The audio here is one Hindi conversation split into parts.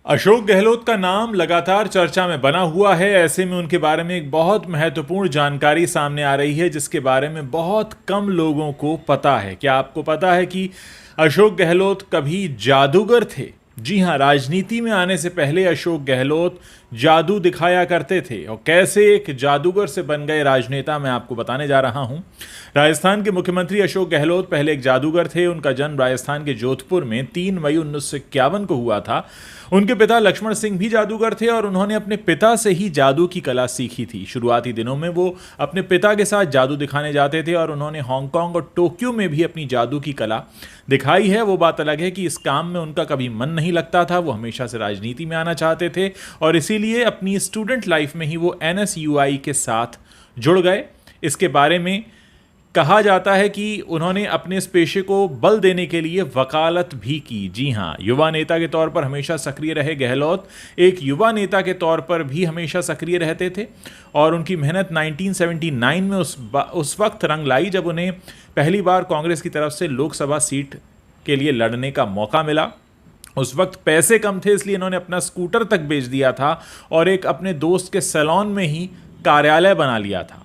अशोक गहलोत का नाम लगातार चर्चा में बना हुआ है। ऐसे में उनके बारे में एक बहुत महत्वपूर्ण जानकारी सामने आ रही है जिसके बारे में बहुत कम लोगों को पता है। क्या आपको पता है कि अशोक गहलोत कभी जादूगर थे? जी हां, राजनीति में आने से पहले अशोक गहलोत जादू दिखाया करते थे और कैसे एक जादूगर से बन गए राजनेता, मैं आपको बताने जा रहा हूं। राजस्थान के मुख्यमंत्री अशोक गहलोत पहले एक जादूगर थे। उनका जन्म राजस्थान के जोधपुर में 3 मई 1951 को हुआ था। उनके पिता लक्ष्मण सिंह भी जादूगर थे और उन्होंने अपने पिता से ही जादू की कला सीखी थी। शुरुआती दिनों में वो अपने पिता के साथ जादू दिखाने जाते थे और उन्होंने हांगकांग और टोक्यो में भी अपनी जादू की कला दिखाई है। वो बात अलग है कि इस काम में उनका कभी मन नहीं लगता था। वो हमेशा से राजनीति में आना चाहते थे और इसीलिए अपनी स्टूडेंट लाइफ में ही वो NSUI के साथ जुड़ गए। इसके बारे में कहा जाता है कि उन्होंने अपने इस पेशे को बल देने के लिए वकालत भी की। जी हां, युवा नेता के तौर पर हमेशा सक्रिय रहे गहलोत। एक युवा नेता के तौर पर भी हमेशा सक्रिय रहते थे और उनकी मेहनत 1979 में उस वक्त रंग लाई जब उन्हें पहली बार कांग्रेस की तरफ से लोकसभा सीट के लिए लड़ने का मौका मिला। उस वक्त पैसे कम थे, इसलिए इन्होंने अपना स्कूटर तक बेच दिया था और एक अपने दोस्त के सैलून में ही कार्यालय बना लिया था।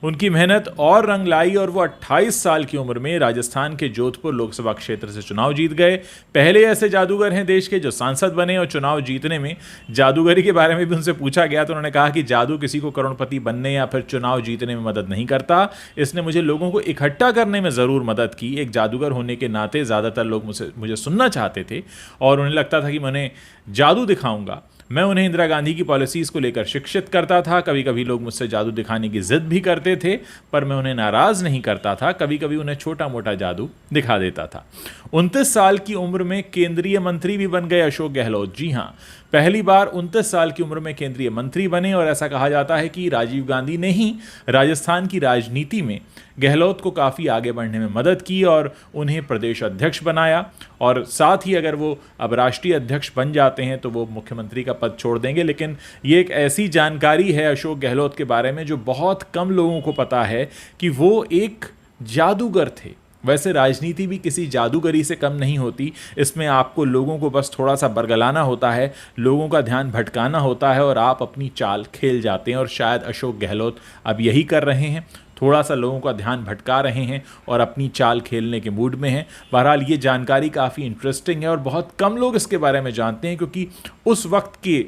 उनकी मेहनत और रंग लाई और वो 28 साल की उम्र में राजस्थान के जोधपुर लोकसभा क्षेत्र से चुनाव जीत गए। पहले ऐसे जादूगर हैं देश के जो सांसद बने और चुनाव जीतने में जादूगरी के बारे में भी उनसे पूछा गया तो उन्होंने कहा कि जादू किसी को करोड़पति बनने या फिर चुनाव जीतने में मदद नहीं करता। इसने मुझे लोगों को इकट्ठा करने में ज़रूर मदद की। एक जादूगर होने के नाते ज़्यादातर लोग मुझे सुनना चाहते थे और उन्हें लगता था कि मैं उन्हें जादू दिखाऊंगा। मैं उन्हें इंदिरा गांधी की पॉलिसीज़ को लेकर शिक्षित करता था। कभी कभी लोग मुझसे जादू दिखाने की जिद भी करते थे पर मैं उन्हें नाराज़ नहीं करता था। कभी कभी उन्हें छोटा मोटा जादू दिखा देता था। 29 साल की उम्र में केंद्रीय मंत्री भी बन गए अशोक गहलोत। जी हाँ, पहली बार 29 साल की उम्र में केंद्रीय मंत्री बने और ऐसा कहा जाता है कि राजीव गांधी ने ही राजस्थान की राजनीति में गहलोत को काफ़ी आगे बढ़ने में मदद की और उन्हें प्रदेश अध्यक्ष बनाया। और साथ ही अगर वो अब राष्ट्रीय अध्यक्ष बन जाते हैं तो वो मुख्यमंत्री का पद छोड़ देंगे। लेकिन ये एक ऐसी जानकारी है अशोक गहलोत के बारे में जो बहुत कम लोगों को पता है कि वो एक जादूगर थे। वैसे राजनीति भी किसी जादूगरी से कम नहीं होती। इसमें आपको लोगों को बस थोड़ा सा बरगलाना होता है, लोगों का ध्यान भटकाना होता है और आप अपनी चाल खेल जाते हैं। और शायद अशोक गहलोत अब यही कर रहे हैं, थोड़ा सा लोगों का ध्यान भटका रहे हैं और अपनी चाल खेलने के मूड में हैं। बहरहाल ये जानकारी काफ़ी इंटरेस्टिंग है और बहुत कम लोग इसके बारे में जानते हैं क्योंकि उस वक्त के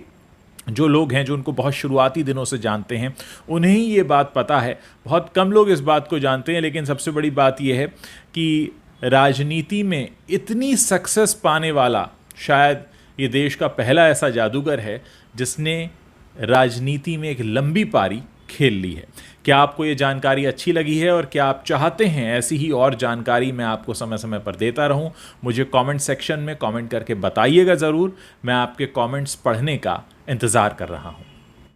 जो लोग हैं जो उनको बहुत शुरुआती दिनों से जानते हैं उन्हें ही ये बात पता है। बहुत कम लोग इस बात को जानते हैं। लेकिन सबसे बड़ी बात यह है कि राजनीति में इतनी सक्सेस पाने वाला शायद ये देश का पहला ऐसा जादूगर है जिसने राजनीति में एक लंबी पारी खेल ली है। क्या आपको ये जानकारी अच्छी लगी है और क्या आप चाहते हैं ऐसी ही और जानकारी मैं आपको समय समय पर देता रहूं? मुझे कमेंट सेक्शन में कमेंट करके बताइएगा ज़रूर। मैं आपके कमेंट्स पढ़ने का इंतज़ार कर रहा हूं।